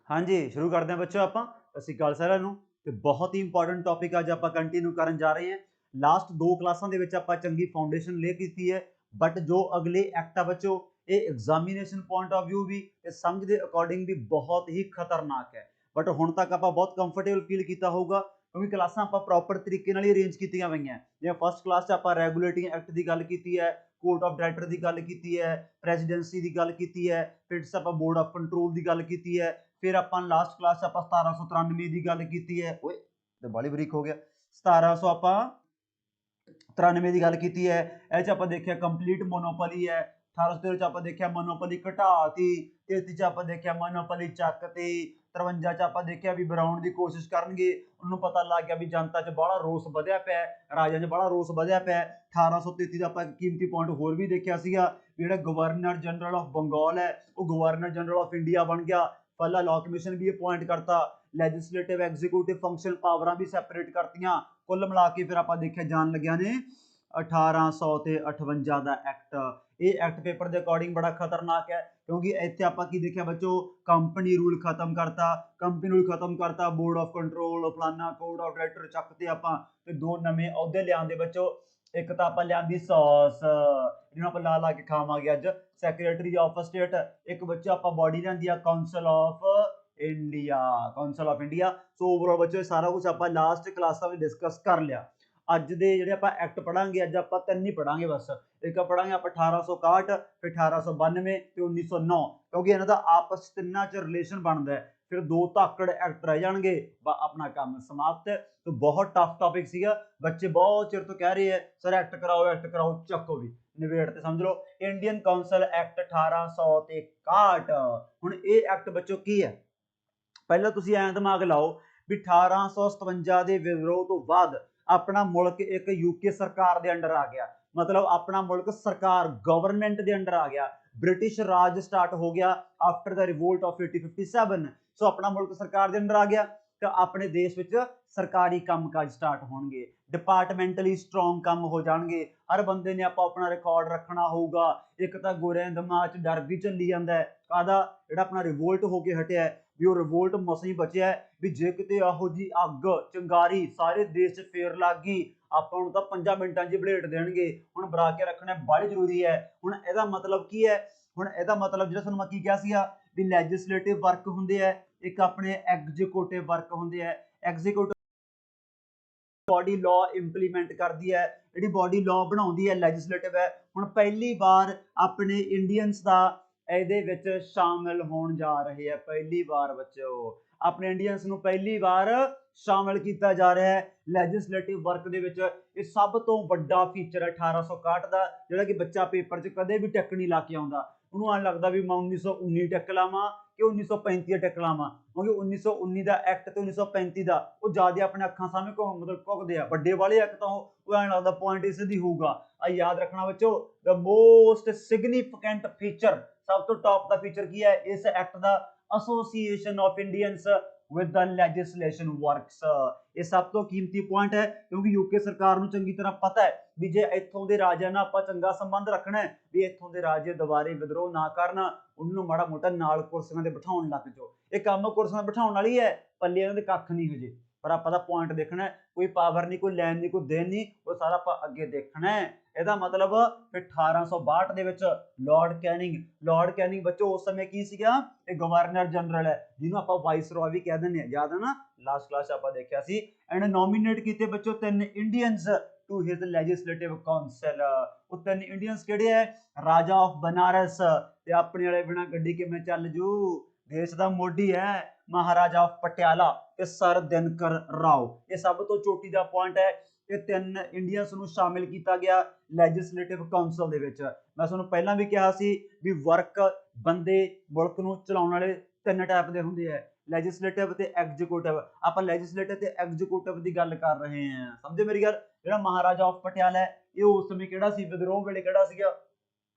हाँ जी, शुरू करते हैं बच्चों ਆਪਾਂ। ਸਤਿ ਸ਼੍ਰੀ ਅਕਾਲ ਸਾਰਿਆਂ ਨੂੰ। ਤੇ ਬਹੁਤ ਹੀ ਇੰਪੋਰਟੈਂਟ ਟੌਪਿਕ ਅੱਜ ਆਪਾਂ ਕੰਟੀਨਿਊ ਕਰਨ ਜਾ ਰਹੇ ਹਾਂ। ਲਾਸਟ ਦੋ ਕਲਾਸਾਂ ਦੇ ਵਿੱਚ ਆਪਾਂ ਚੰਗੀ ਫਾਊਂਡੇਸ਼ਨ ਲੇ ਕੀਤੀ ਹੈ, ਬਟ ਜੋ ਅਗਲੇ ਐਕਟ ਆ ਬੱਚੋ ਇਹ ਐਗਜ਼ਾਮੀਨੇਸ਼ਨ ਪੁਆਇੰਟ ਆਫ ਵਿਊ ਵੀ ਤੇ ਸਮਝ ਦੇ ਅਕੋਰਡਿੰਗ ਵੀ ਬਹੁਤ ਹੀ ਖਤਰਨਾਕ ਹੈ। ਬਟ ਹੁਣ ਤੱਕ ਆਪਾਂ ਬਹੁਤ ਕੰਫਰਟੇਬਲ ਫੀਲ ਕੀਤਾ ਹੋਊਗਾ ਕਿਉਂਕਿ ਕਲਾਸਾਂ ਆਪਾਂ ਪ੍ਰੋਪਰ ਤਰੀਕੇ ਨਾਲ ਹੀ ਅਰੇਂਜ ਕੀਤੀਆਂ ਹੋਈਆਂ। ਜਿਵੇਂ ਫਸਟ ਕਲਾਸ 'ਚ ਆਪਾਂ ਰੈਗੂਲੇਟਿੰਗ ਐਕਟ ਦੀ ਗੱਲ ਕੀਤੀ ਹੈ, ਕੋਰਟ ਆਫ ਡਾਇਰੈਕਟਰ ਦੀ ਗੱਲ ਕੀਤੀ ਹੈ, ਪ੍ਰੈਜ਼ੀਡੈਂਸੀ ਦੀ ਗੱਲ ਕੀਤੀ ਹੈ, ਫਿਰ ਆਪਾਂ ਬੋਰਡ ਆਫ ਕੰਟਰੋਲ ਦੀ ਗੱਲ ਕੀਤੀ ਹੈ, ਫਿਰ ਆਪਾਂ ਲਾਸਟ ਕਲਾਸ 'ਚ ਆਪਾਂ 1793 ਦੀ ਗੱਲ ਕੀਤੀ ਹੈ। ਓਏ ਤੇ ਬਾਲੀ ਬਰੀਕ ਹੋ ਗਿਆ। 1700 ਆਪਾਂ 93 ਦੀ ਗੱਲ ਕੀਤੀ ਹੈ। ਇਹ 'ਚ ਆਪਾਂ ਦੇਖਿਆ ਕੰਪਲੀਟ ਮੋਨੋਪੋਲੀ ਹੈ। 1813 'ਚ ਆਪਾਂ ਦੇਖਿਆ ਮੋਨੋਪੋਲੀ ਘਟਾਤੀ। 33 'ਚ ਆਪਾਂ ਦੇਖਿਆ ਮੋਨੋਪੋਲੀ ਚੱਕਤੀ। 53 'ਚ ਆਪਾਂ ਦੇਖਿਆ ਵੀ ਬਣਾਉਣ ਦੀ ਕੋਸ਼ਿਸ਼ ਕਰਨਗੇ। ਉਹਨੂੰ ਪਤਾ ਲੱਗ ਗਿਆ ਵੀ ਜਨਤਾ 'ਚ ਬੜਾ ਰੋਸ ਵਧਿਆ ਪਿਆ, ਰਾਜਿਆਂ 'ਚ ਬੜਾ ਰੋਸ ਵਧਿਆ ਪਿਆ। 1833 ਦਾ ਆਪਾਂ ਕੀਮਤੀ ਪੁਆਇੰਟ ਹੋਰ ਵੀ ਦੇਖਿਆ ਸੀਗਾ, ਜਿਹੜਾ ਗਵਰਨਰ ਜਨਰਲ ਆਫ ਬੰਗਾਲ ਹੈ ਉਹ ਗਵਰਨਰ ਜਨਰਲ ਆਫ ਇੰਡੀਆ ਬਣ ਗਿਆ। ਪਹਿਲਾ ਲਾਅ ਕਮਿਸ਼ਨ ਵੀ ਅਪੁਆਇੰਟ ਕਰਤਾ, ਲੈਜਿਸਲੇਟਿਵ ਐਗਜ਼ੀਕਿਊਟਿਵ ਫੰਕਸ਼ਨ ਪਾਵਰਾਂ ਵੀ ਸੈਪਰੇਟ ਕਰਤੀਆਂ। ਕੁੱਲ ਮਿਲਾ ਕੇ ਫਿਰ ਆਪਾਂ ਦੇਖਿਆ ਜਾਣ ਲੱਗਿਆ ਨੇ 1858 ਦਾ ਐਕਟ। ਇਹ ਐਕਟ ਪੇਪਰ ਦੇ ਅਕੋਰਡਿੰਗ ਬੜਾ ਖਤਰਨਾਕ ਹੈ ਕਿਉਂਕਿ ਇੱਥੇ ਆਪਾਂ ਕੀ ਦੇਖਿਆ ਬੱਚੋ, ਕੰਪਨੀ ਰੂਲ ਖਤਮ ਕਰਤਾ, ਬੋਰਡ ਆਫ ਕੰਟਰੋਲ, ਫਲਾਨਾ ਕੋਡ ਆਫ ਡਾਇਰੈਕਟਰ ਚੱਕਤੇ ਆਪਾਂ, ਤੇ ਦੋ ਨਵੇਂ ਅਹੁਦੇ ਲਿਆਂਦੇ ਬੱਚੋ। ਇੱਕ ਤਾਂ ਆਪਾਂ ਲਿਆਂਦੀ ਸੌਸ ਜਿਹਨੂੰ ਆਪਾਂ ਲਾ ਕੇ ਖਾਵਾਂਗੇ ਅੱਜ, ਸੈਕਟਰੀ ਆਫ ਸਟੇਟ। ਇੱਕ ਬੱਚਾ ਆਪਾਂ ਬੋਡੀ ਲਿਆਂਦੀ ਆ council of India. So overall ਬੱਚੋ ਸਾਰਾ ਕੁਝ ਆਪਾਂ ਲਾਸਟ ਕਲਾਸਾਂ ਵਿੱਚ ਡਿਸਕਸ ਕਰ ਲਿਆ। ਅੱਜ ਦੇ ਜਿਹੜੇ ਆਪਾਂ ਐਕਟ ਪੜਾਂਗੇ, ਅੱਜ ਆਪਾਂ ਤਿੰਨ ਹੀ ਪੜਾਂਗੇ ਬਸ। ਇੱਕ ਪੜਾਂਗੇ ਆਪਾਂ 1861, ਫਿਰ 1892 ਤੇ 1909, ਕਿਉਂਕਿ ਇਹਨਾਂ ਦਾ ਆਪਸ ਤਿੰਨਾਂ 'ਚ ਰਿਲੇਸ਼ਨ ਬਣਦਾ ਹੈ। ਫਿਰ ਦੋ ਧਾਕੜ ਐਕਟ ਰਹਿ ਜਾਣਗੇ, ਆਪਣਾ ਕੰਮ ਸਮਾਪਤ। तो बहुत टफ टॉपिक ਸੀਗਾ। ਬੱਚੇ ਬਹੁਤ ਚਿਰ ਤੋਂ ਕਹਿ ਰਹੇ ਹੈ ਸਰ ਐਕਟ ਕਰਾਓ, ਚੱਕੋ ਵੀ ਨਿਬੇੜ ਤੇ ਸਮਝ ਲਓ। Indian council act 1861। ਹੁਣ ਇਹ ਐਕਟ ਬੱਚੋ ਕੀ ਹੈ, ਪਹਿਲਾਂ ਤੁਸੀਂ ਐਂ ਦਿਮਾਗ ਲਾਓ ਵੀ 1857 ਦੇ ਵਿਦਰੋਹ ਤੋਂ ਬਾਅਦ ਆਪਣਾ ਮੁਲਕ ਇੱਕ ਯੂਕੇ ਸਰਕਾਰ ਦੇ ਅੰਡਰ ਆ ਗਿਆ। ਮਤਲਬ ਆਪਣਾ ਮੁਲਕ ਸਰਕਾਰ ਗਵਰਨਮੈਂਟ ਦੇ ਅੰਡਰ ਆ ਗਿਆ। ਬ੍ਰਿਟਿਸ਼ ਰਾਜ ਸਟਾਰਟ ਹੋ ਗਿਆ ਆਫਟਰ ਦਾ ਰਿਵੋਲਟ ਆਫ 1857। ਸੋ ਆਪਣਾ ਮੁਲਕ ਸਰਕਾਰ ਦੇ ਅੰਡਰ ਆ ਗਿਆ ਤਾਂ ਆਪਣੇ ਦੇਸ਼ ਵਿੱਚ ਸਰਕਾਰੀ ਕੰਮਕਾਜ ਸਟਾਰਟ ਹੋਣਗੇ, ਡਿਪਾਰਟਮੈਂਟਲੀ ਸਟਰੋਂਗ ਕੰਮ ਹੋ ਜਾਣਗੇ। ਹਰ ਬੰਦੇ ਨੇ ਆਪਣਾ ਰਿਕਾਰਡ ਰੱਖਣਾ ਹੋਊਗਾ। ਇੱਕ ਤਾਂ ਗੋਰਿਆਂ ਦੇ ਦਿਮਾਗ 'ਚ ਡਰ ਵੀ ਚੱਲੀ ਜਾਂਦਾ ਹੈ ਕਾਹਦਾ, ਜਿਹੜਾ ਆਪਣਾ ਰਿਵੋਲਟ ਹੋ ਕੇ ਹਟਿਆ ਵੀ ਉਹ ਰਿਵੋਲਟ ਮਸਾਂ ਹੀ ਬਚਿਆ ਵੀ ਜੇ ਕਿਤੇ ਇਹੋ ਜਿਹੀ ਅੱਗ ਚਿੰਗਾਰੀ ਸਾਰੇ ਦੇਸ਼ 'ਚ ਫੇਰ ਲੱਗ ਗਈ ਆਪਾਂ ਨੂੰ ਤਾਂ 5 ਮਿੰਟਾਂ 'ਚ ਬਲੇਟ ਦੇਣਗੇ। ਹੁਣ ਬਰਾ ਕੇ ਰੱਖਣਾ ਬੜੀ ਜ਼ਰੂਰੀ ਹੈ। ਹੁਣ ਇਹਦਾ ਮਤਲਬ ਕੀ ਹੈ, ਹੁਣ ਇਹਦਾ ਮਤਲਬ ਜਿਹੜਾ ਤੁਹਾਨੂੰ ਮੈਂ ਕੀ ਕਿਹਾ ਸੀਗਾ ਵੀ ਲੈਜਿਸਲੇਟਿਵ ਵਰਕ ਹੁੰਦੇ ਆ, ਇੱਕ ਆਪਣੇ ਐਗਜ਼ੀਕਿਊਟਿਵ ਵਰਕ ਹੁੰਦੇ ਆ। ਐਗਜ਼ੀਕਿਊਟਿਵ ਬੋਡੀ ਲਾਅ ਇੰਪਲੀਮੈਂਟ ਕਰਦੀ ਹੈ, ਜਿਹੜੀ ਬੋਡੀ ਲਾਅ ਬਣਾਉਂਦੀ ਹੈ ਲੈਜਿਸਲੇਟਿਵ ਹੈ। ਹੁਣ ਪਹਿਲੀ ਵਾਰ ਆਪਣੇ ਇੰਡੀਅਨਸ ਦਾ ਇਹਦੇ ਵਿੱਚ ਸ਼ਾਮਿਲ ਹੋਣ ਜਾ ਰਹੇ ਹੈ। ਪਹਿਲੀ ਵਾਰ ਬੱਚੋ ਆਪਣੇ ਇੰਡੀਅਨਸ ਨੂੰ ਪਹਿਲੀ ਵਾਰ ਸ਼ਾਮਿਲ ਕੀਤਾ ਜਾ ਰਿਹਾ ਹੈ ਲੈਜਿਸਲੇਟਿਵ ਵਰਕ ਦੇ ਵਿੱਚ। ਇਹ ਸਭ ਤੋਂ ਵੱਡਾ ਫੀਚਰ ਹੈ 1861 ਦਾ, ਜਿਹੜਾ ਕਿ ਬੱਚਾ ਪੇਪਰ 'ਚ ਕਦੇ ਵੀ ਟਿਕ ਨਹੀਂ ਲਾ ਕੇ ਆਉਂਦਾ। ਉਹਨੂੰ ਐਂ ਲੱਗਦਾ ਵੀ ਮੈਂ 1919 ਟਿਕ ਲਾਵਾਂ ਕਿ 1935 ਦਾ ਟਿਕ ਲਾਵਾਂ, ਕਿਉਂਕਿ 1919 ਦਾ ਐਕਟ ਤੇ 1935 ਦਾ ਉਹ ਜ਼ਿਆਦਾ ਆਪਣੇ ਅੱਖਾਂ ਸਾਹਮਣੇ ਘੁੰਮਦੇ ਆ। ਵੱਡੇ ਵਾਲੇ ਐਕਟ ਤਾਂ ਉਹ ਐਂ ਲੱਗਦਾ ਪੁਆਇੰਟ ਇਸ ਦੀ ਹੋਊਗਾ। ਆ ਯਾਦ ਰੱਖਣਾ ਬੱਚੋ, ਦ ਮੋਸਟ ਸਿਗਨੀਫਿਕੈਂਟ ਫੀਚਰ, ਸਭ ਤੋਂ ਟੌਪ ਦਾ ਫੀਚਰ ਕੀ ਹੈ ਇਸ act the, association of Indians with the legislation works. ਇਹ ਸਭ ਤੋਂ ਕੀਮਤੀ ਪੁਆਇੰਟ ਹੈ ਕਿਉਂਕਿ ਯੂਕੇ ਸਰਕਾਰ ਨੂੰ ਚੰਗੀ ਤਰ੍ਹਾਂ ਪਤਾ ਹੈ ਵੀ ਜੇ ਇੱਥੋਂ ਦੇ ਰਾਜਿਆਂ ਨਾਲ ਆਪਾਂ ਚੰਗਾ ਸੰਬੰਧ ਰੱਖਣਾ ਹੈ, ਵੀ ਇੱਥੋਂ ਦੇ ਰਾਜੇ ਦੁਬਾਰੇ ਵਿਦਰੋਹ ਨਾ ਕਰਨ, ਉਹਨੂੰ ਮਾੜਾ ਮੋਟਾ ਨਾਲ ਕੁਰਸੀਆਂ ਤੇ ਬਿਠਾਉਣ ਲੱਗ ਜਾਓ। ਇਹ ਕੰਮ ਕੁਰਸੀਆਂ ਬਿਠਾਉਣ ਵਾਲੀ ਹੈ, ਪੱਲੇ ਇਹਨਾਂ ਦੇ ਕੱਖ ਨਹੀਂ ਹਜੇ, ਪਰ ਆਪਾਂ ਦਾ ਪੁਆਇੰਟ ਦੇਖਣਾ। ਕੋਈ ਪਾਵਰ ਨਹੀਂ, ਕੋਈ ਲੈਣ ਨਹੀਂ, ਕੋਈ ਦੇਣ ਨਹੀਂ, ਉਹ ਸਾਰਾ ਆਪਾਂ ਅੱਗੇ ਦੇਖਣਾ ਹੈ। ਇਹਦਾ ਮਤਲਬ ਫਿਰ 1862 ਦੇ ਵਿੱਚ ਲਾਰਡ ਕੈਨਿੰਗ ਬੱਚੋ ਉਸ ਸਮੇਂ ਕੀ ਸੀਗਾ, ਇਹ ਗਵਰਨਰ ਜਨਰਲ ਹੈ ਜਿਹਨੂੰ ਆਪਾਂ ਵਾਇਸਰॉय ਵੀ ਕਹਿ ਦਿੰਦੇ ਹਾਂ, ਯਾਦ ਹੈ ਨਾ ਲਾਸਟ ਕਲਾਸ ਆਪਾਂ ਦੇਖਿਆ ਸੀ। ਇਹਨੇ ਨੋਮੀਨੇਟ ਕੀਤੇ ਬੱਚੋ 3 Indians to his legislative council. ਉਹ 3 ਇੰਡੀਅਨਸ ਕਿਹੜੇ ਹੈ, ਰਾਜਾ ਆਫ ਬਨਾਰਸ, ਤੇ ਆਪਣੇ ਵਾਲੇ ਬਿਨਾ ਗੱਡੀ ਕਿਵੇਂ ਚੱਲ ਜੂ, ਦੇਸ਼ ਦਾ ਮੋਢੀ ਹੈ ਮਹਾਰਾਜਾ ਆਫ ਪਟਿਆਲਾ, ਤੇ ਸਰ ਦਿਨਕਰ ਰਾਓ। ਇਹ ਸਭ ਤੋਂ ਚੋਟੀ ਦਾ ਪੁਆਇੰਟ ਹੈ। ਇਹ 3 ਇੰਡੀਅਨਸ ਨੂੰ ਸ਼ਾਮਿਲ ਕੀਤਾ ਗਿਆ ਲੈਜਿਸਲੇਟਿਵ ਕਾਉਂਸਲ ਦੇ ਵਿੱਚ। ਮੈਂ ਤੁਹਾਨੂੰ ਪਹਿਲਾਂ ਵੀ ਕਿਹਾ ਸੀ ਵੀ ਵਰਕ ਬੰਦੇ ਮੁਲਕ ਨੂੰ ਚਲਾਉਣ ਵਾਲੇ 3 ਟਾਈਪ ਦੇ ਹੁੰਦੇ ਆ, ਲੈਜਿਸਲੇਟਿਵ ਤੇ ਐਗਜ਼ੀਕਿਊਟਿਵ। ਆਪਾਂ ਲੈਜਿਸਲੇਟਿਵ ਤੇ ਐਗਜ਼ੀਕਿਊਟਿਵ ਦੀ ਗੱਲ ਕਰ ਰਹੇ ਹਾਂ, ਸਮਝੇ ਮੇਰੀ ਗੱਲ। ਜਿਹੜਾ ਮਹਾਰਾਜਾ ਆਫ ਪਟਿਆਲਾ ਹੈ ਇਹ ਉਸ ਸਮੇਂ ਕਿਹੜਾ ਸੀ, ਵਿਦਰੋਹ ਵੇਲੇ ਕਿਹੜਾ ਸੀਗਾ,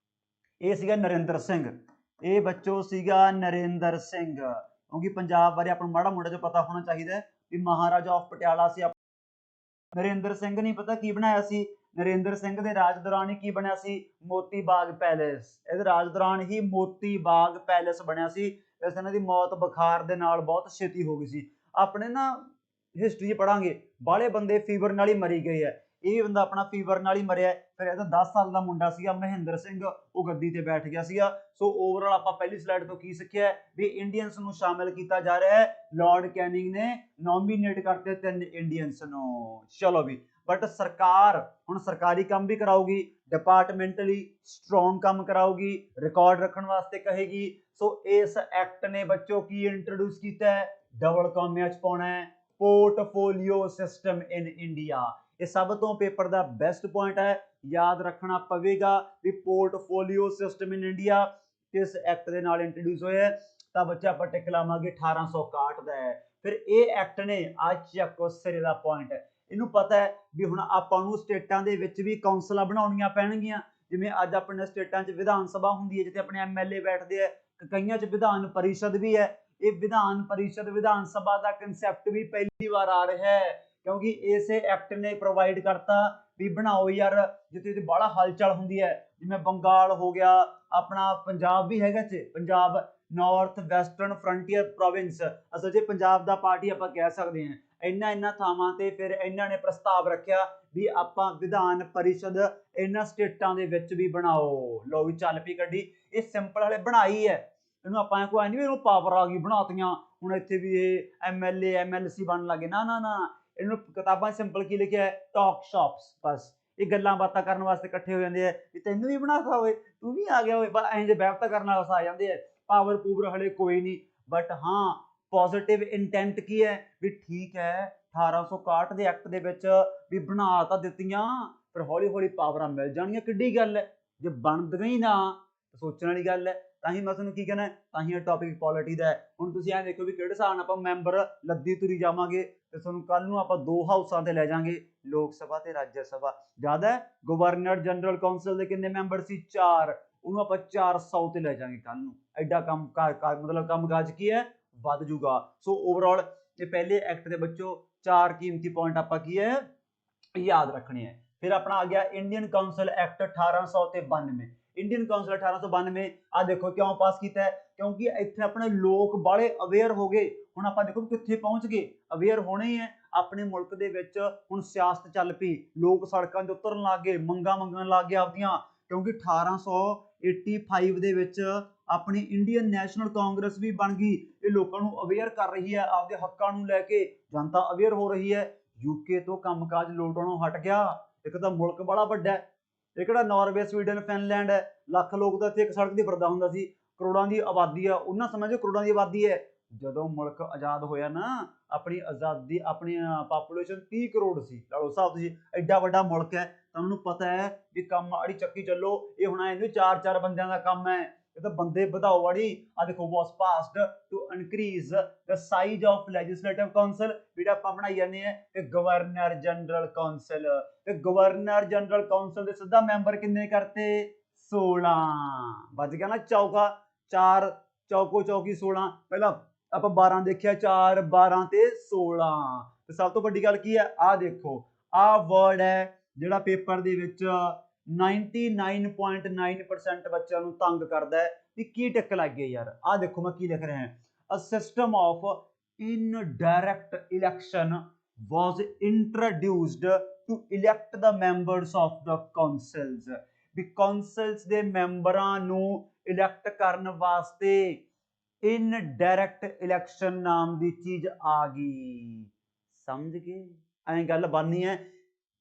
ਇਹ ਸੀਗਾ ਨਰਿੰਦਰ ਸਿੰਘ। ਇਹ ਬੱਚੋ ਸੀਗਾ ਨਰਿੰਦਰ ਸਿੰਘ, ਕਿਉਂਕਿ ਪੰਜਾਬ ਬਾਰੇ ਆਪਾਂ ਨੂੰ ਮਾੜਾ ਮੋਟਾ ਜਿਹਾ ਪਤਾ ਹੋਣਾ ਚਾਹੀਦਾ ਹੈ ਵੀ ਮਹਾਰਾਜਾ ਆਫ ਪਟਿਆਲਾ ਸੀ। ਨਰਿੰਦਰ ਸਿੰਘ ਨੇ ਪਤਾ ਕੀ ਬਣਾਇਆ ਸੀ, ਨਰਿੰਦਰ ਸਿੰਘ ਦੇ ਰਾਜ ਦੌਰਾਨ ਹੀ ਕੀ ਬਣਿਆ ਸੀ? ਮੋਤੀ ਬਾਗ ਪੈਲੇਸ। ਇਹਦੇ ਰਾਜ ਦੌਰਾਨ ਹੀ ਮੋਤੀ ਬਾਗ ਪੈਲੇਸ ਬਣਿਆ ਸੀ। ਵੈਸੇ ਇਹਨਾਂ ਦੀ ਮੌਤ ਬੁਖਾਰ ਦੇ ਨਾਲ ਬਹੁਤ ਛੇਤੀ ਹੋ ਗਈ ਸੀ। ਆਪਣੇ ਨਾ ਹਿਸਟਰੀ 'ਚ ਪੜਾਂਗੇ ਬਾਹਲੇ ਬੰਦੇ ਫੀਵਰ ਨਾਲ ਹੀ ਮਰੀ ਗਏ ਹੈ, ਇਹ ਬੰਦਾ ਆਪਣਾ ਫੀਵਰ ਨਾਲ ਹੀ ਮਰਿਆ। ਫਿਰ ਇਹਦਾ 10 ਸਾਲ ਦਾ ਮੁੰਡਾ ਸੀਗਾ ਮਹਿੰਦਰ ਸਿੰਘ, ਉਹ ਗੱਦੀ ਤੇ ਬੈਠ ਗਿਆ ਸੀਗਾ। ਸੋ ਓਵਰਆਲ ਆਪਾਂ ਪਹਿਲੀ ਸਲਾਈਡ ਤੋਂ ਕੀ ਸਿੱਖਿਆ ਵੀ ਇੰਡੀਅਨਸ ਨੂੰ ਸ਼ਾਮਿਲ ਕੀਤਾ ਜਾ ਰਿਹਾ ਹੈ। ਲਾਰਡ ਕੈਨਿੰਗ ਨੇ ਨੋਮੀਨੇਟ ਕਰਤੇ 3 ਇੰਡੀਅਨਸ ਨੂੰ। ਚਲੋ ਵੀ, ਬਟ ਸਰਕਾਰ ਹੁਣ ਸਰਕਾਰੀ ਕੰਮ ਵੀ ਕਰਾਊਗੀ, ਡਿਪਾਰਟਮੈਂਟਲੀ ਸਟਰੋਂਗ ਕੰਮ ਕਰਾਊਗੀ, ਰਿਕਾਰਡ ਰੱਖਣ ਵਾਸਤੇ ਕਹੇਗੀ। ਸੋ ਇਸ ਐਕਟ ਨੇ ਬੱਚੋ ਕੀ ਇੰਟਰੋਡਿਊਸ ਕੀਤਾ ਹੈ? ਡਬਲ ਕਾਮਿਆਂ 'ਚ ਪਾਉਣਾ ਹੈ, ਪੋਰਟਫੋਲੀਓ ਸਿਸਟਮ ਇਨ ਇੰਡੀਆ। ਇਹ ਸਭ ਤੋਂ ਪੇਪਰ ਦਾ ਬੈਸਟ ਪੁਆਇੰਟ ਹੈ, ਯਾਦ ਰੱਖਣਾ ਪਵੇਗਾ ਵੀ ਪੋਰਟਫੋਲੀਓ ਸਿਸਟਮ ਇਨ ਇੰਡੀਆ ਕਿਸ ਐਕਟ ਦੇ ਨਾਲ ਇੰਟਰੋਡਿਊਸ ਹੋਇਆ। ਤਾਂ ਬੱਚਾ ਆਪਾਂ ਟਿਕ ਲਾਵਾਂਗੇ 1861 ਦਾ ਹੈ। ਫਿਰ ਇਹ ਐਕਟ ਨੇ ਅੱਜ ਚੱਕੋ ਸਿਰੇ ਦਾ ਪੁਆਇੰਟ ਹੈ, ਇਹਨੂੰ ਪਤਾ ਹੈ ਵੀ ਹੁਣ ਆਪਾਂ ਨੂੰ ਸਟੇਟਾਂ ਦੇ ਵਿੱਚ ਵੀ ਕੌਂਸਲਾਂ ਬਣਾਉਣੀਆਂ ਪੈਣਗੀਆਂ। ਜਿਵੇਂ ਅੱਜ ਆਪਣੇ ਸਟੇਟਾਂ 'ਚ ਵਿਧਾਨ ਸਭਾ ਹੁੰਦੀ ਹੈ ਜਿੱਥੇ ਆਪਣੇ ਐਮਐਲਏ ਬੈਠਦੇ ਆ, ਕਈਆਂ 'ਚ ਵਿਧਾਨ ਪਰਿਸ਼ਦ ਵੀ ਹੈ। ਇਹ ਵਿਧਾਨ ਪਰਿਸ਼ਦ ਵਿਧਾਨ ਸਭਾ ਦਾ ਕਨਸੈਪਟ ਵੀ ਪਹਿਲੀ ਵਾਰ ਆ ਰਿਹਾ ਹੈ, ਕਿਉਂਕਿ ਇਸੇ ਐਕਟ ਨੇ ਪ੍ਰੋਵਾਈਡ ਕਰਤਾ ਵੀ ਬਣਾਓ ਯਾਰ ਜਿੱਥੇ ਬਾਹਲਾ ਹਲਚਲ ਹੁੰਦੀ ਹੈ, ਜਿਵੇਂ ਬੰਗਾਲ ਹੋ ਗਿਆ, ਆਪਣਾ ਪੰਜਾਬ ਵੀ ਹੈਗਾ ਚ, Punjab north western frontier province, ਅਸਲ 'ਚ ਪੰਜਾਬ ਦਾ ਪਾਰਟੀ ਆਪਾਂ ਕਹਿ ਸਕਦੇ ਹਾਂ। ਇਹਨਾਂ ਥਾਵਾਂ ਤੇ ਫਿਰ ਇਹਨਾਂ ਨੇ ਪ੍ਰਸਤਾਵ ਰੱਖਿਆ ਵੀ ਆਪਾਂ ਵਿਧਾਨ ਪਰਿਸ਼ਦ ਇਹਨਾਂ ਸਟੇਟਾਂ ਦੇ ਵਿੱਚ ਵੀ ਬਣਾਓ। ਲੋ ਵੀ ਚੱਲ ਪਈ ਗੱਡੀ। ਇਹ ਸਿੰਪਲ ਵਾਲੇ ਬਣਾਈ ਹੈ, ਇਹਨੂੰ ਆਪਾਂ ਕੋਈ ਨਹੀਂ ਇਹਨੂੰ ਪਾਵਰ ਆ ਗਈ ਬਣਾਤੀਆਂ ਹੁਣ ਇੱਥੇ ਵੀ ਇਹ ਐਮਐਲਏ ਐਮਐਲਸੀ ਬਣਨ ਲੱਗੇ, ਨਾ ਨਾ ਨਾ। ਇਹਨੂੰ ਕਿਤਾਬਾਂ ਸਿੰਪਲ ਕੀ ਲਿਖਿਆ ਹੈ? Talk shops. ਬਸ ਇਹ ਗੱਲਾਂ ਬਾਤਾਂ ਕਰਨ ਵਾਸਤੇ ਇਕੱਠੇ ਹੋ ਜਾਂਦੇ ਆ ਵੀ ਤੈਨੂੰ ਵੀ ਬਣਾਤਾ ਹੋਏ, ਤੂੰ ਵੀ ਆ ਗਿਆ ਹੋਏ, ਬਸ ਐਂ ਜੇ ਬਹਿਬਤਾ ਕਰਨ ਵਾਲੇ ਆ ਜਾਂਦੇ ਆ। ਪਾਵਰ ਪੂਵਰ ਹਲੇ ਕੋਈ ਨਹੀਂ, ਬਟ ਹਾਂ ਪੋਜ਼ਿਟਿਵ ਇੰਟੈਂਟ ਕੀ ਹੈ ਵੀ ਠੀਕ ਹੈ 1861 ਦੇ ਐਕਟ ਦੇ ਵਿੱਚ ਵੀ ਬਣਾ ਤਾਂ ਦਿੱਤੀਆਂ, ਫਿਰ ਹੌਲੀ ਹੌਲੀ ਪਾਵਰਾਂ ਮਿਲ ਜਾਣਗੀਆਂ। ਕਿੱਡੀ ਗੱਲ ਹੈ, ਜੇ ਬਣਦੀਆਂ ਹੀ ਨਾ ਤਾਂ ਸੋਚਣ ਵਾਲੀ ਗੱਲ ਹੈ। ਤਾਂ ਹੀ ਮੈਂ ਤੁਹਾਨੂੰ ਕੀ ਕਹਿਣਾ, ਤਾਂ ਹੀ ਇਹ ਟੌਪਿਕ ਪੋਲਿਟੀ ਦਾ ਹੈ। ਹੁਣ ਤੁਸੀਂ ਐਂ ਦੇਖੋ ਵੀ ਕਿਹੜੇ ਹਿਸਾਬ ਨਾਲ ਆਪਾਂ ਮੈਂਬਰ ਲੱਦੀ ਤੁਰੀ ਜਾਵਾਂਗੇ ਤੇ ਤੁਹਾਨੂੰ ਕੱਲ ਨੂੰ ਆਪਾਂ 2 ਹਾਊਸਾਂ ਤੇ ਲੈ ਜਾਾਂਗੇ, ਲੋਕ ਸਭਾ ਤੇ ਰਾਜ ਸਭਾ। ਜ਼ਿਆਦਾ ਗਵਰਨਰ ਜਨਰਲ ਕੌਂਸਲ ਦੇ ਕਿੰਨੇ ਮੈਂਬਰ ਸੀ? 4, ਉਹਨੂੰ ਆਪਾਂ 400 ਤੇ ਲੈ ਜਾਾਂਗੇ ਕੱਲ ਨੂੰ। ਐਡਾ ਕੰਮ ਮਤਲਬ ਕੰਮਕਾਜ ਕੀ ਹੈ? ਵੱਧ ਜੂਗਾ। ਸੋ ਓਵਰਆਲ ਇਹ ਪਹਿਲੇ ਐਕਟ ਦੇ ਬੱਚੋ 4 ਕੀਮਤੀ ਪੁਆਇੰਟ ਆਪਾਂ ਕੀ ਹੈ ਯਾਦ ਰੱਖਣੇ ਹੈ। ਫਿਰ ਆਪਣਾ ਆ ਗਿਆ Indian council act 1892। Indian council 1892 ਆ ਦੇਖੋ ਕਿਉਂ ਪਾਸ ਕੀਤਾ ਹੈ? ਕਿਉਂਕਿ ਇੱਥੇ ਆਪਣੇ ਲੋਕ ਬਾਹਲੇ ਅਵੇਅਰ ਹੋ ਗਏ। ਹੁਣ ਆਪਾਂ ਦੇਖੋ ਕਿੱਥੇ ਪਹੁੰਚ ਗਏ, ਅਵੇਅਰ ਹੋਣੇ ਹੀ ਹੈ। ਆਪਣੇ ਮੁਲਕ ਦੇ ਵਿੱਚ ਹੁਣ ਸਿਆਸਤ ਚੱਲ ਪਈ, ਲੋਕ ਸੜਕਾਂ 'ਤੇ ਉਤਰਨ ਲੱਗ ਗਏ, ਮੰਗਾਂ ਮੰਗਣ ਲੱਗ ਗਏ ਆਪਦੀਆਂ, ਕਿਉਂਕਿ 1885 ਦੇ ਵਿੱਚ ਆਪਣੀ ਇੰਡੀਅਨ ਨੈਸ਼ਨਲ ਕਾਂਗਰਸ ਵੀ ਬਣ ਗਈ। ਇਹ ਲੋਕਾਂ ਨੂੰ ਅਵੇਅਰ ਕਰ ਰਹੀ ਹੈ, ਆਪਦੇ ਹੱਕਾਂ ਨੂੰ ਲੈ ਕੇ ਜਨਤਾ ਅਵੇਅਰ ਹੋ ਰਹੀ ਹੈ। ਯੂਕੇ ਤੋਂ ਕੰਮਕਾਜ ਲੋਟਣੋਂ ਹਟ ਗਿਆ। ਇੱਕ ਤਾਂ ਮੁਲਕ ਬੜਾ ਵੱਡਾ ਹੈ, ਇਹ ਕਿਹੜਾ ਨਾਰਵੇ ਸਵੀਡਨ ਫਿਨਲੈਂਡ ਹੈ, ਲੱਖ ਲੋਕ ਤਾਂ ਇੱਥੇ ਇੱਕ ਸੜਕ ਦੀ ਫਿਰਦਾ ਹੁੰਦਾ ਸੀ। ਕਰੋੜਾਂ ਦੀ ਆਬਾਦੀ ਆ, ਉਹਨਾਂ ਸਮੇਂ 'ਚ ਕਰੋੜਾਂ ਦੀ ਆਬਾਦੀ ਹੈ। ਜਦੋਂ ਮੁਲਕ ਆਜ਼ਾਦ ਹੋਇਆ ਨਾ, ਆਪਣੀ ਆਜ਼ਾਦੀ ਆਪਣੀ ਪਾਪੂਲੇਸ਼ਨ 30 ਕਰੋੜ ਸੀ। ਲਓ ਹਿਸਾਬ ਤੁਸੀਂ, ਐਡਾ ਵੱਡਾ ਮੁਲਕ ਹੈ, ਤਾਂ ਉਹਨੂੰ ਪਤਾ ਹੈ ਵੀ ਕੰਮ ਆੜੀ ਚੱਕੀ ਚੱਲੋ। ਇਹ ਹੁਣ ਇਹਨੂੰ 4-4 ਬੰਦਿਆਂ ਦਾ ਕੰਮ ਹੈ, ਇਹ ਤਾਂ ਬੰਦੇ ਵਧਾਓ ਆੜੀ। ਆ ਦੇਖੋ was passed to increase the size of legislative council, ਜਿਹੜਾ ਆਪਾਂ ਬਣਾਈ ਜਾਂਦੇ ਆ ਤੇ ਗਵਰਨਰ ਜਨਰਲ ਕਾਉਂਸਲ। ਤੇ ਗਵਰਨਰ ਜਨਰਲ ਕਾਉਂਸਲ ਦੇ ਸਿੱਧਾ ਮੈਂਬਰ ਕਿੰਨੇ ਕਰਤੇ? 16। ਵੱਜ ਗਿਆ ਨਾ ਚੌਕਾ, 4 ਚੌਕੋ ਚੌਕੀ 16। ਪਹਿਲਾਂ ਆਪਾਂ 12 ਦੇਖਿਆ, 4 12 ਤੇ 16। ਤੇ ਸਭ ਤੋਂ ਵੱਡੀ ਗੱਲ ਕੀ ਹੈ? ਆਹ ਦੇਖੋ, ਆਹ ਵਰਡ ਹੈ ਜਿਹੜਾ ਪੇਪਰ ਦੇ ਵਿੱਚ 99.9% ਬੱਚਿਆਂ ਨੂੰ ਤੰਗ ਕਰਦਾ ਹੈ ਵੀ ਕੀ ਟਿਕ ਲੱਗ ਗਈ ਯਾਰ। ਆਹ ਦੇਖੋ ਮੈਂ ਕੀ ਲਿਖ ਰਿਹਾ, a system of indirect election was introduced to elect the members of the councils। ਵੀ ਕਾਉਂਸਲਸ ਦੇ ਮੈਂਬਰਾਂ ਨੂੰ ਇਲੈਕਟ ਕਰਨ ਵਾਸਤੇ ਇਨਡਾਇਰੈਕਟ ਇਲੈਕਸ਼ਨ ਨਾਮ ਦੀ ਚੀਜ਼ ਆ ਗਈ। ਸਮਝ ਗਏ? ਐਂ ਗੱਲ ਬਣਨੀ ਹੈ।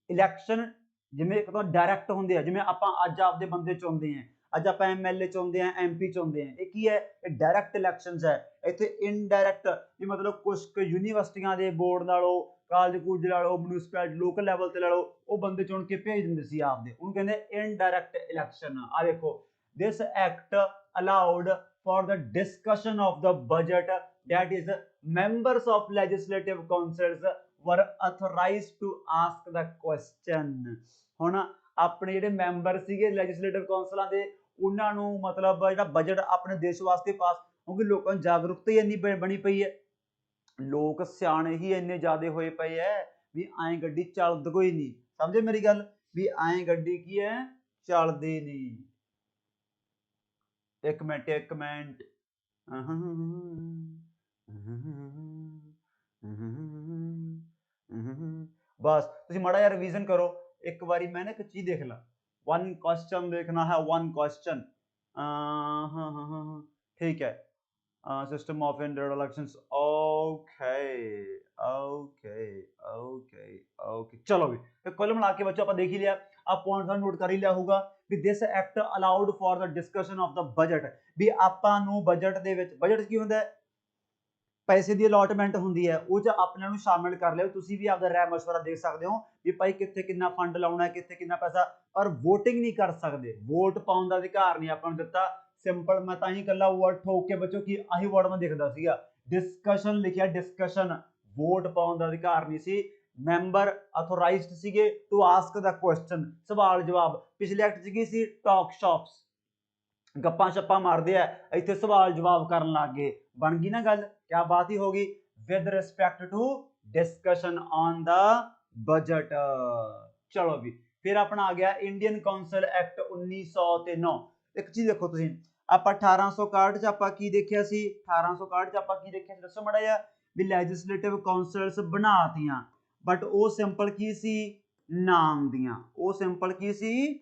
ਇਲੈਕਸ਼ਨ ਜਿਵੇਂ ਇੱਕ ਤਾਂ ਡਾਇਰੈਕਟ ਹੁੰਦੇ ਆ, ਜਿਵੇਂ ਆਪਾਂ ਅੱਜ ਆਪਦੇ ਬੰਦੇ ਚੁਣਦੇ ਹਾਂ, ਅੱਜ ਆਪਾਂ ਐਮਐਲਏ ਚੁਣਦੇ ਹਾਂ, ਐਮਪੀ ਚੁਣਦੇ ਹਾਂ, ਇਹ ਕੀ ਹੈ? ਇਹ ਡਾਇਰੈਕਟ ਇਲੈਕਸ਼ਨਸ ਹੈ। ਇੱਥੇ ਇਨਡਾਇਰੈਕਟ ਵੀ ਮਤਲਬ ਕੁਝ ਕੁ ਯੂਨੀਵਰਸਿਟੀਆਂ ਦੇ ਬੋਰਡ ਲਾ ਲਓ, ਕਾਲਜ ਕੂਲਜ ਲਾ ਲਓ, ਮਿਊਨਿਸਪੈਲਿਟੀ ਲੋਕਲ ਲੈਵਲ ਤੇ ਲਾ ਲਓ, ਉਹ ਬੰਦੇ ਚੁਣ ਕੇ ਭੇਜ ਦਿੰਦੇ ਸੀ ਆਪਦੇ, ਉਹਨੂੰ ਕਹਿੰਦੇ ਇਨਡਾਇਰੈਕਟ ਇਲੈਕਸ਼ਨ। ਆ ਦੇਖੋ, this act allowed for the discussion of the budget, that is members of legislative councils were authorized to ask the question। ਹੁਣ ਆਪਣੇ ਜਿਹੜੇ ਮੈਂਬਰ ਸੀਗੇ ਲੈਜਿਸਲੇਟਿਵ ਕਾਉਂਸਲਾਂ ਦੇ, ਉਹਨਾਂ ਨੂੰ ਮਤਲਬ ਜਿਹੜਾ ਬਜਟ ਆਪਣੇ ਦੇਸ਼ ਵਾਸਤੇ ਪਾਸ, ਕਿਉਂਕਿ ਲੋਕਾਂ ਨੂੰ ਜਾਗਰੂਕਤਾ ਹੀ ਇੰਨੀ ਬਣੀ ਪਈ ਹੈ, ਲੋਕ ਸਿਆਣੇ ਹੀ ਇੰਨੇ ਜ਼ਿਆਦਾ ਹੋਏ ਪਏ ਹੈ ਵੀ ਐਂ ਗੱਡੀ ਚੱਲਦ ਕੋਈ ਨਹੀਂ। ਸਮਝੇ ਮੇਰੀ ਗੱਲ? ਵੀ ਐਂ ਗੱਡੀ ਕੀ ਹੈ ਚੱਲਦੀ ਨਹੀਂ। ਇੱਕ ਮਿੰਟ बस तुम माड़ा यार रिवीजन करो एक बारी। मैंने एक चीज देख ला, वन क्वेश्चन देखना है, वन क्वेश्चन। ठीक है, system of Indian elections. Okay okay okay okay चलो भी तो कुल मिला के बच्चों आप देख ही लिया, आप पॉइंट नोट कर ही लिया होगा ਵੀ this act allowed for the discussion of the budget. ਵੀ ਆਪਾਂ ਨੂੰ ਬਜਟ ਦੇ ਵਿੱਚ, ਬਜਟ ਕੀ ਹੁੰਦਾ ਹੈ, ਪੈਸੇ ਦੀ ਅਲਾਟਮੈਂਟ ਹੁੰਦੀ ਹੈ, ਉਹ ਚ ਆਪਣੇ ਨੂੰ ਸ਼ਾਮਿਲ ਕਰ ਲਿਓ। ਤੁਸੀਂ ਵੀ ਆਪਦਾ ਰਾਏ ਮਸ਼ਵਰਾ ਦੇ ਸਕਦੇ ਹੋ ਵੀ ਭਾਈ ਕਿੱਥੇ ਕਿੰਨਾ ਫੰਡ ਲਾਉਣਾ ਹੈ, ਕਿੱਥੇ ਕਿੰਨਾ ਪੈਸਾ, ਪਰ VOTING ਨਹੀਂ ਕਰ ਸਕਦੇ। ਵੋਟ ਪਾਉਣ ਦਾ ਅਧਿਕਾਰ ਨਹੀਂ ਆਪਾਂ ਨੂੰ ਦਿੱਤਾ। ਸਿੰਪਲ ਮੈਂ ਤਾਂ ਹੀ ਕੱਲਾ ਵਰਡ ਠੋਕ ਕੇ ਬੱਚੋ ਕਿ ਆਹੀ ਵਰਡ ਮੈਂ ਦਿਖਦਾ ਸੀਗਾ, ਡਿਸਕਸ਼ਨ ਲਿਖਿਆ, ਡਿਸਕਸ਼ਨ, ਵੋਟ ਪਾਉਣ ਦਾ ਅਧਿਕਾਰ ਨਹੀਂ ਸੀ। ਮੈਂਬਰ ਅਥੋਰਾਈਜ਼ਡ ਸੀਗੇ ਟੂ ਆਸਕ ਦਾ ਕੁਐਸਚਨ, ਸਵਾਲ ਜਵਾਬ। ਪਿਛਲੇ ਐਕਟ 'ਚ ਕੀ ਸੀ, ਟਾਕ ਸ਼ਾਪਸ, ਗੱਪਾਂ ਛੱਪਾਂ ਮਾਰਦੇ ਆ, ਇੱਥੇ ਸਵਾਲ ਜਵਾਬ ਕਰਨ ਲੱਗ ਗਏ। ਬਣ ਗਈ ਨਾ ਗੱਲ, ਕਿਆ ਬਾਤ ਹੀ ਹੋਗੀ। With respect to discussion on the budget. ਚਲੋ ਵੀ ਫਿਰ ਆਪਣਾ ਆ ਗਿਆ ਇੰਡੀਅਨ ਕਾਉਂਸਲ ਐਕਟ 1909। ਇੱਕ ਚੀਜ਼ ਦੇਖੋ ਤੁਸੀਂ, ਆਪਾਂ 1861 ਚ ਆਪਾਂ ਕੀ ਦੇਖਿਆ ਸੀ, 1861 ਚ ਆਪਾਂ ਕੀ ਦੇਖਿਆ ਸੀ ਦੱਸੋ ਮਾੜਾ ਜਿਹਾ। ਵੀ ਲੈਜਿਸਲੇਟਿਵ ਕਾਉਂਸਲਸ ਬਣਾਤੀਆਂ, ਬਟ ਉਹ ਸਿੰਪਲ ਕੀ ਸੀ, ਨਾਮ ਦੀਆਂ। ਉਹ ਸਿੰਪਲ ਕੀ ਸੀ,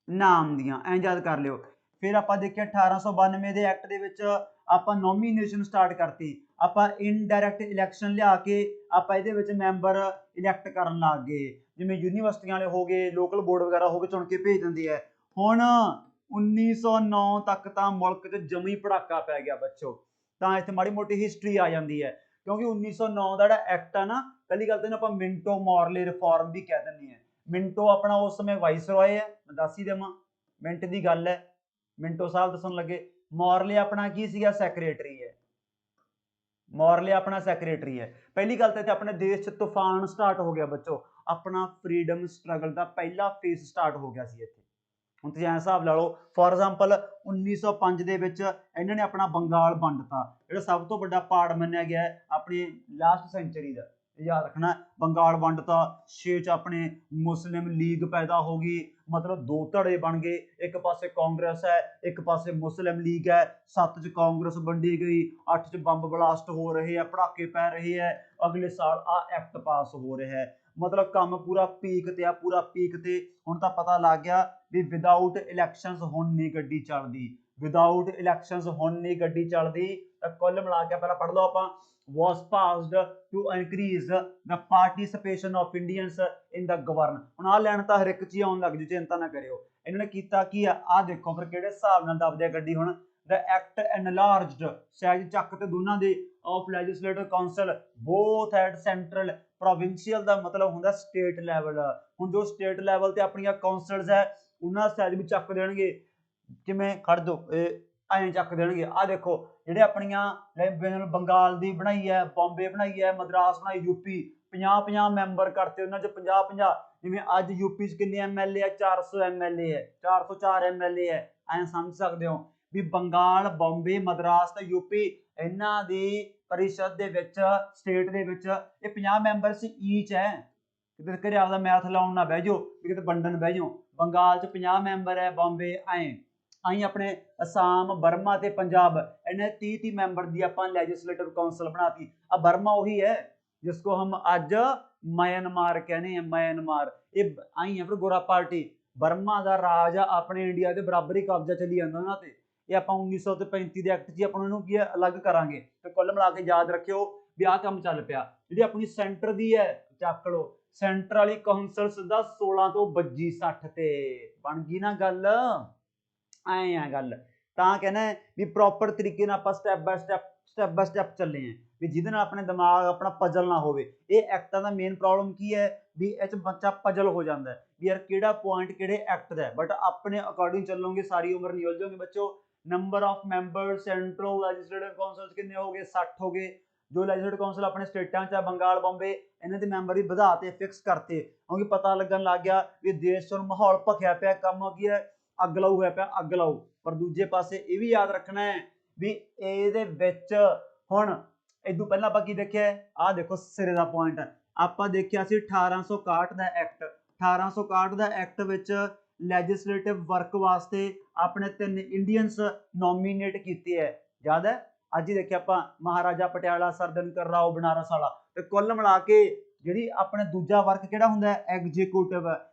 ਨਾਮ ਦੀਆਂ। ਐਂ ਯਾਦ ਕਰ ਲਿਓ। ਫਿਰ ਆਪਾਂ ਦੇਖਿਆ 1892 ਦੇ ਐਕਟ ਦੇ ਵਿੱਚ ਆਪਾਂ ਨੋਮੀਨੇਸ਼ਨ ਸਟਾਰਟ ਕਰਤੀ। ਆਪਾਂ ਇਨਡਾਇਰੈਕਟ ਇਲੈਕਸ਼ਨ ਲਿਆ ਕੇ ਆਪਾਂ ਇਹਦੇ ਵਿੱਚ ਮੈਂਬਰ ਇਲੈਕਟ ਕਰਨ ਲੱਗ ਗਏ। ਜਿਵੇਂ ਯੂਨੀਵਰਸਿਟੀਆਂ ਵਾਲੇ ਹੋ ਗਏ, ਲੋਕਲ ਬੋਰਡ ਵਗੈਰਾ ਹੋ ਗਏ, ਚੁਣ ਕੇ ਭੇਜ ਦਿੰਦੀ ਹੈ। ਹੁਣ 1909 ਤੱਕ ਤਾਂ ਮੁਲਕ 'ਚ ਜਮੀ ਪੜਾਕਾ ਪੈ ਗਿਆ ਬੱਚੋ। ਤਾਂ ਇੱਥੇ ਮਾੜੀ ਮੋਟੀ ਹਿਸਟਰੀ ਆ ਜਾਂਦੀ ਹੈ, ਕਿਉਂਕਿ 1909 ਦਾ ਜਿਹੜਾ ਐਕਟ ਆ ਨਾ, ਪਹਿਲੀ ਗੱਲ ਤਾਂ ਇਹਨੂੰ ਆਪਾਂ ਮਿੰਟੋ ਮੋਰਲੇ ਰਿਫਾਰਮ ਵੀ ਕਹਿ ਦਿੰਦੇ ਹਾਂ। ਮਿੰਟੋ ਆਪਣਾ ਉਸ ਸਮੇਂ ਵਾਈਸਰॉय ਹੈ, ਮੈਂ ਦੱਸ ਹੀ ਦੇਵਾਂ, ਮਿੰਟ ਦੀ ਗੱਲ ਹੈ, ਮਿੰਟੋ ਸਾਹਿਬ ਦੱਸਣ ਲੱਗੇ। ਮੋਰਲੇ ਆਪਣਾ ਕੀ ਸੀਗਾ, ਸੈਕਟਰੀ ਹੈ। ਮੋਰਲੇ ਆਪਣਾ ਸੈਕਟਰੀ ਹੈ। ਪਹਿਲੀ ਗੱਲ ਤਾਂ ਇੱਥੇ ਆਪਣੇ ਦੇਸ਼ 'ਚ ਤੂਫਾਨ ਸਟਾਰਟ ਹੋ ਗਿਆ ਬੱਚੋ। ਆਪਣਾ ਫਰੀडम ਸਟਰਗਲ ਦਾ ਪਹਿਲਾ ਫੇਸ ਸਟਾਰਟ ਹੋ ਗਿਆ ਸੀ ਇੱਥੇ। ਹੁਣ ਤੁਸੀਂ ਐਂ ਹਿਸਾਬ ਲਾ ਲਓ, ਫੋਰ ਐਗਜ਼ਾਮਪਲ 1905 ਦੇ ਵਿੱਚ ਇਹਨਾਂ ਨੇ ਆਪਣਾ ਬੰਗਾਲ ਵੰਡਤਾ, ਜਿਹੜਾ ਸਭ ਤੋਂ ਵੱਡਾ ਪਾੜ ਮੰਨਿਆ ਗਿਆ ਹੈ ਆਪਣੀ ਲਾਸਟ ਸੈਂਚਰੀ ਦਾ। ਯਾਦ ਰੱਖਣਾ, ਬੰਗਾਲ ਵੰਡਤਾ। 6 ਚ ਆਪਣੇ ਮੁਸਲਿਮ ਲੀਗ ਪੈਦਾ ਹੋ ਗਈ, ਮਤਲਬ ਦੋ ਧੜੇ ਬਣ ਗਏ। ਇੱਕ ਪਾਸੇ ਕਾਂਗਰਸ ਹੈ, ਇੱਕ ਪਾਸੇ ਮੁਸਲਿਮ ਲੀਗ ਹੈ। 7 ਚ ਕਾਂਗਰਸ ਵੰਡੀ ਗਈ, 8 ਚ ਬੰਬ ਬਲਾਸਟ ਹੋ ਰਹੇ ਆ, ਪੜਾਕੇ ਪੈ ਰਹੇ ਹੈ। ਅਗਲੇ ਸਾਲ ਆ ਐਕਟ ਪਾਸ ਹੋ ਰਿਹਾ ਹੈ। ਮਤਲਬ ਕੰਮ ਪੂਰਾ ਪੀਕ ਤੇ ਆ, ਪੂਰਾ ਪੀਕ ਤੇ। ਹੁਣ ਤਾਂ ਪਤਾ ਲੱਗ ਗਿਆ ਵੀ ਵਿਦਆਊਟ ਇਲੈਕਸ਼ਨਸ ਹੁਣ ਨਹੀਂ ਗੱਡੀ ਚੱਲਦੀ, ਵਿਦਆਊਟ ਇਲੈਕਸ਼ਨਸ ਹੁਣ ਨਹੀਂ ਗੱਡੀ ਚੱਲਦੀ। ਤਾਂ ਕੁੱਲ ਮਿਲਾ ਕੇ ਪਹਿਲਾਂ ਪੜ੍ਹ ਲਓ ਆਪਾਂ, was passed to increase the participation of Indians in the govern। ਹੁਣ ਆਹ ਲੈਣ ਤਾਂ ਹਰ ਇੱਕ ਚੀਜ਼ ਆਉਣ ਲੱਗ ਜੂ, ਚਿੰਤਾ ਨਾ ਕਰਿਓ। ਇਹਨਾਂ ਨੇ ਕੀਤਾ ਕੀ ਆ, ਆਹ ਦੇਖੋ ਫਿਰ ਕਿਹੜੇ ਹਿਸਾਬ ਨਾਲ ਦੱਬਦੇ ਆ ਗੱਡੀ। ਹੁਣ the act enlarged, ਸਹਿਜ ਚੱਕ ਤੇ ਦੋਨਾਂ ਦੇ, of legislative council both at central, provincial ਦਾ ਮਤਲਬ ਹੁੰਦਾ ਸਟੇਟ ਲੈਵਲ। ਹੁਣ ਜੋ ਸਟੇਟ ਲੈਵਲ ਤੇ ਆਪਣੀਆਂ ਕਾਉਂਸਲਸ ਹੈ, ਉਹਨਾਂ ਸਹਿਜ ਵੀ ਚੱਕ ਦੇਣਗੇ। ਕਿਵੇਂ, ਖੜ ਦੋ, ਐਂ ਚੱਕ ਦੇਣਗੇ। ਆਹ ਦੇਖੋ ਜਿਹੜੇ ਆਪਣੀਆਂ ਬੰਗਾਲ ਦੀ ਬਣਾਈ ਹੈ, ਬੰਬੇ ਬਣਾਈ ਹੈ, ਮਦਰਾਸ ਬਣਾਈ, ਯੂਪੀ 50-50 ਮੈਂਬਰ ਕਰਤੇ ਉਹਨਾਂ ਚ 50-50। ਜਿਵੇਂ ਅੱਜ ਯੂਪੀ ਚ ਕਿੰਨੇ MLA ਹੈ, 400 MLA ਹੈ, 404 MLA ਹੈ। ਐਂ ਸਮਝ ਸਕਦੇ ਹੋ ਵੀ ਬੰਗਾਲ, ਬੰਬੇ, ਮਦਰਾਸ ਤੇ ਯੂਪੀ, ਇਹਨਾਂ ਦੀ ਪਰਿਸ਼ਦ ਦੇ ਵਿੱਚ, ਸਟੇਟ ਦੇ ਵਿੱਚ ਇਹ 50 ਮੈਂਬਰ ਸੀ ਈਚ ਹੈ। ਕਿਤੇ ਘਰੇ ਆਪਦਾ ਮੈਥ ਲਾਉਣ ਨਾ ਬਹਿ ਜਾਓ, ਵੀ ਕਿਤੇ ਵੰਡਣ ਬਹਿ ਜਾਓ। ਬੰਗਾਲ ਚ 50 ਮੈਂਬਰ ਹੈ, ਬੰਬੇ ਐਂ। ਆਈ ਆਪਣੇ ਅਸਾਮ, ਬਰਮਾ ਤੇ ਪੰਜਾਬ, ਇਹਨੇ 30-30 ਮੈਂਬਰ ਦੀ ਆਪਾਂ ਲੈਜਿਸਲੇਟਿਵ ਕਾਉਂਸਲ ਬਣਾਤੀ। ਆ ਬਰਮਾ ਉਹੀ ਹੈ ਜਿਸ ਕੋ ਹਮ ਅੱਜ म्यांमार कहने हैं, म्यांमार। ये आई है फिर गोरा पार्टी। बर्मा का राज अपने इंडिया के बराबर ही कब्जा चली जाता उन्होंने ते। ये आप 1935 के एक्ट च अपन इहनूं की अलग करांगे। तो कुल मिला के याद रखियो भी आह काम चल पिया। जिहड़ी अपनी सेंटर दी है चक लो, सेंटर वाली काउंसल्स दा 16 तो 22 60 ते बन गई ना गल। ऐ है गल, तां कहना भी प्रॉपर तरीके नाल आपां स्टैप बाय स्टैप चले हैं भी जिहदे नाल अपने दिमाग अपना पजल ना होवे। ये एक्टां दा मेन प्रॉब्लम की है भी इह च बच्चा पजल हो जाता है भी यार किहड़ा पॉइंट किहड़े एक्ट दा है। बट अपने अकॉर्डिंग चलोगे सारी उम्र नहीं उलझोगे बच्चों। Number of member central legislative council कितने हो गए, 60 हो गए। जो लैजिस्लेटिव काउंसिल अपने स्टेटां च बंगाल, बॉम्बे, इन्हां दे मैंबर भी ਵਧਾਤੇ, फिक्स करते, क्योंकि पता लगन लग गया भी देश च माहौल भखिया पिया, काम की है ਅੱਗ ਲਾਊ ਹੋਇਆ ਪਿਆ, ਅੱਗ ਲਾਊ। ਪਰ ਦੂਜੇ ਪਾਸੇ ਇਹ ਵੀ ਯਾਦ ਰੱਖਣਾ ਹੈ ਵੀ ਇਹਦੇ ਵਿੱਚ ਹੁਣ ਇਦੋਂ ਪਹਿਲਾਂ ਆਪਾਂ ਕੀ ਦੇਖਿਆ, ਆਹ ਦੇਖੋ ਸਿਰੇ ਦਾ ਪੁਆਇੰਟ। ਆਪਾਂ ਦੇਖਿਆ ਸੀ 1861 ਦਾ ਐਕਟ। 1861 ਦਾ ਐਕਟ ਵਿੱਚ ਲੈਜਿਸਲੇਟਿਵ ਵਰਕ ਵਾਸਤੇ ਆਪਣੇ 3 ਇੰਡੀਅਨਸ ਨੋਮੀਨੇਟ ਕੀਤੇ ਹੈ, ਯਾਦ ਹੈ? ਅੱਜ ਹੀ ਦੇਖਿਆ ਆਪਾਂ ਮਹਾਰਾਜਾ ਪਟਿਆਲਾ, ਸਰ ਦਿਨਕਰ ਰਾਓ ਬਨਾਰਸ ਵਾਲਾ। ਤੇ ਕੁੱਲ ਮਿਲਾ ਕੇ ਜਿਹੜੀ ਆਪਣੇ ਦੂਜਾ ਵਰਕ ਕਿਹੜਾ ਹੁੰਦਾ ਹੈ? ਐਗਜੀਕਿਊਟਿਵ।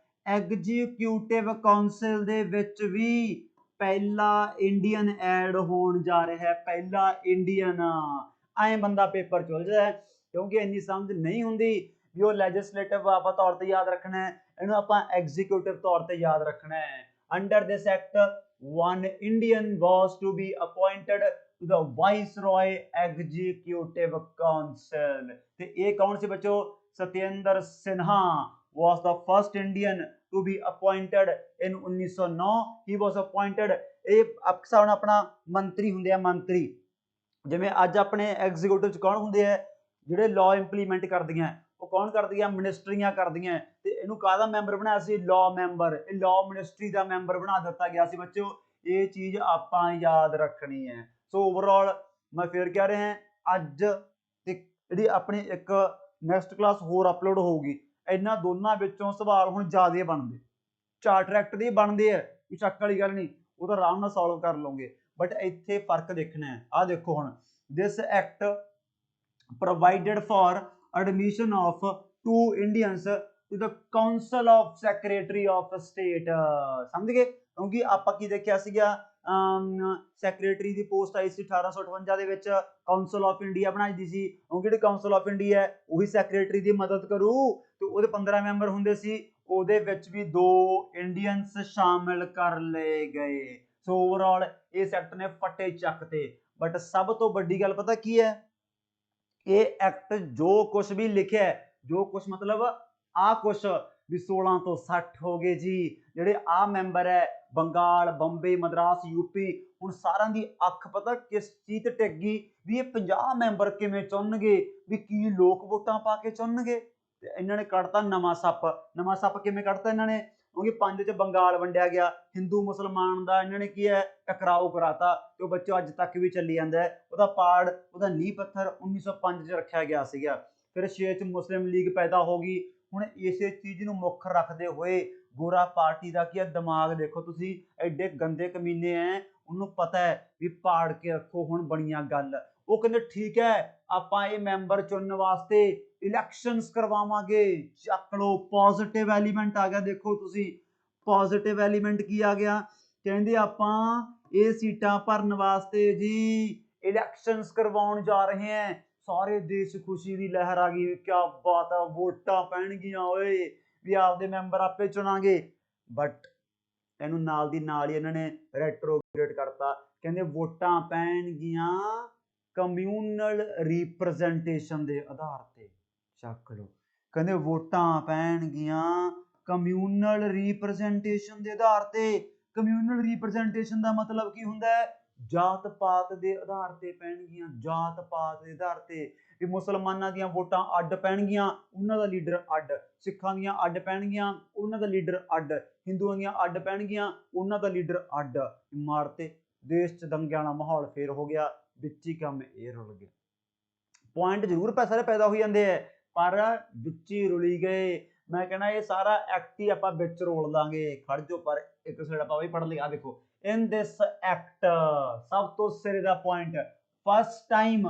ਐਗਜੀਕਿਊਟਿਵ ਕਾਉਂਸਲ ਦੇ ਵਿੱਚ ਵੀ ਪਹਿਲਾ ਇੰਡੀਅਨ ਐਡ ਹੋਣ ਜਾ ਰਿਹਾ ਹੈ, ਪਹਿਲਾ ਇੰਡੀਅਨ। ਐਂ ਬੰਦਾ ਪੇਪਰ ਚੁਲਝਦਾ ਹੈ, ਕਿਉਂਕਿ ਇੰਨੀ ਸਮਝ ਨਹੀਂ ਹੁੰਦੀ ਵੀ ਉਹ ਲੈਜਿਸਲੇਟਿਵ ਆਪਾਂ ਤੌਰ ਤੇ ਯਾਦ ਰੱਖਣਾ ਹੈ, ਇਹਨੂੰ ਆਪਾਂ ਐਗਜੀਕਿਊਟਿਵ ਤੌਰ ਤੇ ਯਾਦ ਰੱਖਣਾ ਹੈ। Under this act 1 Indian was to be appointed to the viceroy executive council. ਤੇ ਇਹ ਕੌਣ ਸੀ ਬੱਚੋ? Satinder Sinha was the first Indian to be appointed in 1909. He was appointed। ਇਹ ਅਕਸਰ ਆਪਣਾ ਮੰਤਰੀ ਹੁੰਦੇ ਆ, ਮੰਤਰੀ। ਜਿਵੇਂ ਅੱਜ ਆਪਣੇ ਐਗਜ਼ੀਕਿਊਟਿਵ ਚ ਕੌਣ ਹੁੰਦੇ ਆ? ਜਿਹੜੇ ਲਾਅ ਇੰਪਲੀਮੈਂਟ ਕਰਦੀਆਂ, ਉਹ ਕੌਣ ਕਰਦੀਆਂ? ਮਿਨਿਸਟਰੀਆਂ ਕਰਦੀਆਂ। ਤੇ ਇਹਨੂੰ ਕਾਹਦਾ ਮੈਂਬਰ ਬਣਾਇਆ ਸੀ? Law member. ਇਹ ਲਾਅ ਮਿਨਿਸਟਰੀ ਦਾ ਮੈਂਬਰ ਬਣਾ ਦਿੱਤਾ ਗਿਆ ਸੀ ਬੱਚਿਓ। ਇਹ ਚੀਜ਼ ਆਪਾਂ ਯਾਦ ਰੱਖਣੀ ਹੈ। ਸੋ ਓਵਰਆਲ ਮੈਂ ਫਿਰ ਕਹਿ ਰਿਹਾ, ਅੱਜ ਜਿਹੜੀ ਆਪਣੀ ਇੱਕ ਨੈਕਸਟ ਕਲਾਸ ਹੋਰ ਅਪਲੋਡ ਹੋਊਗੀ, ਇਹਨਾਂ ਦੋਨਾਂ ਵਿੱਚੋਂ ਸਵਾਲ ਹੁਣ ਜ਼ਿਆਦਾ ਬਣਦੇ, ਚਾਰਟਰ ਐਕਟ ਦੇ ਬਣਦੇ ਆ, ਕੋਈ ਸ਼ੱਕ ਵਾਲੀ ਗੱਲ ਨਹੀਂ, ਉਹ ਤਾਂ ਆਰਾਮ ਨਾਲ ਸੋਲਵ ਕਰ ਲਓਗੇ। ਬਟ ਇੱਥੇ ਫਰਕ ਦੇਖਣਾ ਹੈ। ਆਹ ਦੇਖੋ ਹੁਣ, this act provided for admission of 2 Indians to the council of secretary of state. ਸਮਝ ਗਏ? ਕਿਉਂਕਿ ਆਪਾਂ ਕੀ ਦੇਖਿਆ ਸੀਗਾ, ਸੈਕਟਰੀ ਦੀ ਪੋਸਟ ਆਈ ਸੀ 1858 ਦੇ ਵਿੱਚ, ਕਾਉਂਸਲ ਆਫ ਇੰਡੀਆ ਬਣਾਈ ਦੀ ਸੀ। ਉਹ ਜਿਹੜੀ ਕਾਉਂਸਲ ਆਫ ਇੰਡੀਆ ਹੈ ਉਹੀ ਸੈਕਟਰੀ ਦੀ ਮਦਦ ਕਰੂ, ਤੇ ਉਹਦੇ 15 ਮੈਂਬਰ ਹੁੰਦੇ ਸੀ, ਉਹਦੇ ਵਿੱਚ ਵੀ 2 ਇੰਡੀਅਨਸ ਸ਼ਾਮਿਲ ਕਰ ਲਏ ਗਏ। ਸੋ ਓਵਰਆਲ ਇਸ ਐਕਟ ਨੇ ਫੱਟੇ ਚੱਕਤੇ। ਬਟ ਸਭ ਤੋਂ ਵੱਡੀ ਗੱਲ ਪਤਾ ਕੀ ਹੈ? ਇਹ ਐਕਟ ਜੋ ਕੁਝ ਵੀ ਲਿਖਿਆ, ਜੋ ਕੁਝ ਮਤਲਬ ਆਹ ਕੁਛ ਵੀ 16 ਤੋਂ 60 ਹੋ ਗਏ ਜੀ, ਜਿਹੜੇ ਆਹ ਮੈਂਬਰ ਹੈ ਬੰਗਾਲ, ਬੰਬੇ, ਮਦਰਾਸ, ਯੂਪੀ, ਹੁਣ ਸਾਰਿਆਂ ਦੀ ਅੱਖ ਪਤਾ ਕਿਸ ਚੀਜ਼ ਤੇ ਟਿਕ ਗਈ ਵੀ ਇਹ 50 ਮੈਂਬਰ ਕਿਵੇਂ ਚੁਣਨਗੇ, ਵੀ ਕੀ ਲੋਕ ਵੋਟਾਂ ਪਾ ਕੇ ਚੁਣਨਗੇ। ਤੇ ਇਹਨਾਂ ਨੇ ਕੱਢਤਾ ਨਵਾਂ ਸੱਪ। ਨਵਾਂ ਸੱਪ ਕਿਵੇਂ ਕੱਢਤਾ ਇਹਨਾਂ ਨੇ? ਕਿਉਂਕਿ 5 ਚ ਬੰਗਾਲ ਵੰਡਿਆ ਗਿਆ, ਹਿੰਦੂ ਮੁਸਲਮਾਨ ਦਾ ਇਹਨਾਂ ਨੇ ਕੀ ਹੈ ਟਕਰਾਓ ਕਰਾਤਾ, ਤੇ ਉਹ ਬੱਚੋ ਅੱਜ ਤੱਕ ਵੀ ਚੱਲੀ ਜਾਂਦਾ ਹੈ। ਉਹਦਾ ਪਾੜ, ਉਹਦਾ ਨੀਂਹ ਪੱਥਰ 1905 ਚ ਰੱਖਿਆ ਗਿਆ ਸੀਗਾ। ਫਿਰ 6 ਚ ਮੁਸਲਿਮ ਲੀਗ ਪੈਦਾ ਹੋ ਗਈ। ਹੁਣ ਇਸੇ ਚੀਜ਼ ਨੂੰ ਮੁੱਖ ਰੱਖਦੇ ਹੋਏ ਗੋਰਾ ਪਾਰਟੀ ਦਾ ਕੀ ਹੈ ਦਿਮਾਗ ਦੇਖੋ ਤੁਸੀਂ, ਐਡੇ ਗੰਦੇ ਕਮੀਨੇ ਐ, ਉਹਨੂੰ ਪਤਾ ਹੈ ਵੀ ਪਾੜ ਕੇ ਰੱਖੋ। ਹੁਣ ਬਣੀਆਂ ਗੱਲ, ਉਹ ਕਹਿੰਦੇ ਠੀਕ ਹੈ ਆਪਾਂ ਇਹ ਮੈਂਬਰ ਚੁਣਨ ਵਾਸਤੇ ਇਲੈਕਸ਼ਨਸ ਕਰਵਾਵਾਂਗੇ। ਚੱਕ ਲੋ, ਪੋਜ਼ਿਟਿਵ ਐਲੀਮੈਂਟ ਆ ਗਿਆ। ਦੇਖੋ ਤੁਸੀਂ, ਪੋਜ਼ਿਟਿਵ ਐਲੀਮੈਂਟ ਕੀ ਆ ਗਿਆ? ਕਹਿੰਦੇ ਆਪਾਂ ਇਹ ਸੀਟਾਂ ਭਰਨ ਵਾਸਤੇ ਜੀ ਇਲੈਕਸ਼ਨਸ ਕਰਵਾਉਣ ਜਾ ਰਹੇ ਹਾਂ। ਸਾਰੇ ਦੇਸ਼ ਖੁਸ਼ੀ ਦੀ ਲਹਿਰ ਆ ਗਈ, ਕਿਆ ਬਾਤ ਆ, ਵੋਟਾਂ ਪੈਣਗੀਆਂ ਓਏ, ਵੀ ਆਪਦੇ ਮੈਂਬਰ ਆਪੇ ਚੁਣਾਂਗੇ। ਬਟ ਇਹਨੂੰ ਨਾਲ ਦੀ ਨਾਲ ਹੀ ਇਹਨਾਂ ਨੇ ਰੈਟਰੋਗ੍ਰੇਡ ਕਰਤਾ। ਕਹਿੰਦੇ ਵੋਟਾਂ ਪੈਣਗੀਆਂ ਕਮਿਊਨਲ ਰਿਪਰੈਜ਼ੈਂਟੇਸ਼ਨ ਦੇ ਆਧਾਰ ਤੇ। ਚੱਕ ਲਓ, ਕਹਿੰਦੇ ਵੋਟਾਂ ਪੈਣਗੀਆਂ ਕਮਿਊਨਲ ਰਿਪਰੈਜ਼ੈਂਟੇਸ਼ਨ ਦੇ ਆਧਾਰ ਤੇ। ਕਮਿਊਨਲ ਰਿਪਰੈਜ਼ੈਂਟੇਸ਼ਨ ਦਾ ਮਤਲਬ ਕੀ ਹੁੰਦਾ ਹੈ? ਜਾਤ ਪਾਤ ਦੇ ਆਧਾਰ ਤੇ ਪੈਣਗੀਆਂ, ਜਾਤ ਪਾਤ ਦੇ ਆਧਾਰ ਤੇ। ਵੀ ਮੁਸਲਮਾਨਾਂ ਦੀਆਂ ਵੋਟਾਂ ਅੱਡ ਪੈਣਗੀਆਂ, ਉਹਨਾਂ ਦਾ ਲੀਡਰ ਅੱਡ, ਸਿੱਖਾਂ ਦੀਆਂ ਅੱਡ ਪੈਣਗੀਆਂ, ਉਹਨਾਂ ਦਾ ਲੀਡਰ ਅੱਡ, ਹਿੰਦੂਆਂ ਦੀਆਂ ਅੱਡ ਪੈਣਗੀਆਂ, ਉਹਨਾਂ ਦਾ ਲੀਡਰ ਅੱਡ। ਮਾਰਤੇ ਦੇਸ਼ 'ਚ ਦੰਗਿਆਂ ਵਾਲਾ ਮਾਹੌਲ ਫੇਰ ਹੋ ਗਿਆ, ਵਿੱਚ ਹੀ ਕੰਮ ਇਹ ਰੁਲ ਗਿਆ। ਪੁਆਇੰਟ ਜ਼ਰੂਰ ਸਾਰੇ ਪੈਦਾ ਹੋ ਜਾਂਦੇ ਹੈ, ਪਰ ਵਿੱਚ ਹੀ ਰੁਲੀ ਗਏ। ਮੈਂ ਕਹਿਣਾ ਇਹ ਸਾਰਾ ਐਕਟ ਹੀ ਆਪਾਂ ਵਿੱਚ ਰੋਲ ਦਾਂਗੇ, ਖੜ ਜਾਓ। ਪਰ ਇੱਕ ਸਾਈਡ ਆਪਾਂ ਵੀ ਪੜ੍ਹ ਲਿਆ। ਦੇਖੋ, in this act ਸਭ ਤੋਂ ਸਿਰੇ ਦਾ point, first time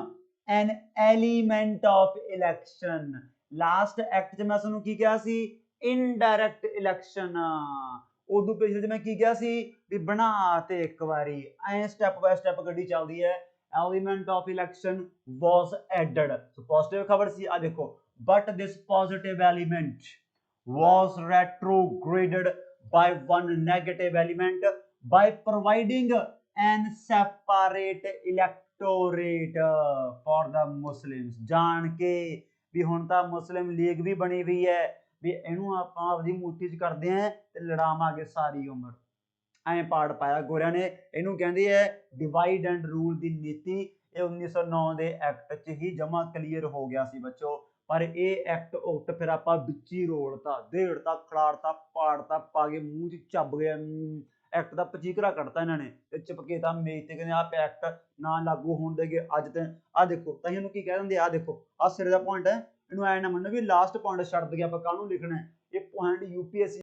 an element of election। Last act 'ਚ ਮੈਂ ਤੁਹਾਨੂੰ ਕੀ ਕਿਹਾ ਸੀ? Indirect election. ਉਦੋਂ ਪਿਛਲੇ 'ਚ ਮੈਂ ਕੀ ਕਿਹਾ ਸੀ? ਵੀ ਬਣਾ ਤੇ ਇੱਕ ਵਾਰੀ ਐ ਸਟੈਪ ਬਾय ਸਟੈਪ ਗੱਡੀ ਚੱਲਦੀ ਹੈ। element of election was added। So positive ਖਬਰ ਸੀ। ਆ ਦੇਖੋ, but this positive element was retrograded by one negative element by providing an separate electorate for the Muslims। ਜਾਣ ਕੇ ਵੀ ਹੁਣ ਤਾਂ ਮੁਸਲਿਮ ਲੀਗ ਵੀ ਬਣੀ ਹੋਈ ਹੈ, ਵੀ ਇਹਨੂੰ ਆਪਾਂ ਆਪਦੀ ਮੁੱਠੀ 'ਚ ਕਰਦੇ ਆਂ ਤੇ ਲੜਾਵਾਂਗੇ ਸਾਰੀ ਉਮਰ। ਐਂ ਪਾੜ ਪਾਇਆ ਗੋਰਿਆਂ ਨੇ। ਇਹਨੂੰ ਕਹਿੰਦੇ ਹੈ ਡਿਵਾਈਡ ਐਂਡ ਰੂਲ ਦੀ ਨੀਤੀ। ਇਹ 1909 ਦੇ ਐਕਟ 'ਚ ਹੀ ਜਮਾ ਕਲੀਅਰ ਹੋ ਗਿਆ ਸੀ ਬੱਚੋ। ਪਰ ਇਹ ਐਕਟ ਉਕਤ ਫਿਰ ਆਪਾਂ ਵਿੱਚ ਹੀ ਰੋਲਤਾ, ਦੇੜਤਾ, ਖੜਾੜਤਾ, ਪਾੜਤਾ, ਪਾ ਕੇ ਮੂੰਹ 'ਚ ਚੱਬ ਗਿਆ। ਐਕਟ ਦਾ ਪਚੀਕਰਾ ਕੱਢਤਾ ਇਹਨਾਂ ਨੇ ਤੇ ਚਿਪਕੇਤਾ ਮੇਜ਼ ਤੇ। ਕਹਿੰਦੇ ਆਹ ਐਕਟ ਨਾ ਲਾਗੂ ਹੋਣ ਦੇਗੇ ਅੱਜ ਤੇ। ਆਹ ਦੇਖੋ, ਤਾਂ ਇਹਨੂੰ ਕੀ ਕਹਿ ਦਿੰਦੇ? ਆਹ ਦੇਖੋ, ਆਹ ਸਿਰੇ ਦਾ ਪੁਆਇੰਟ ਹੈ। ਇਹਨੂੰ ਐ ਨਾ ਮੰਨੋ ਵੀ ਲਾਸਟ ਪੁਆਇੰਟ ਛੱਡ ਦਈਏ ਆਪਾਂ, ਕਾਹਨੂੰ ਲਿਖਣਾ ਹੈ। ਇਹ ਪੁਆਇੰਟ UPSC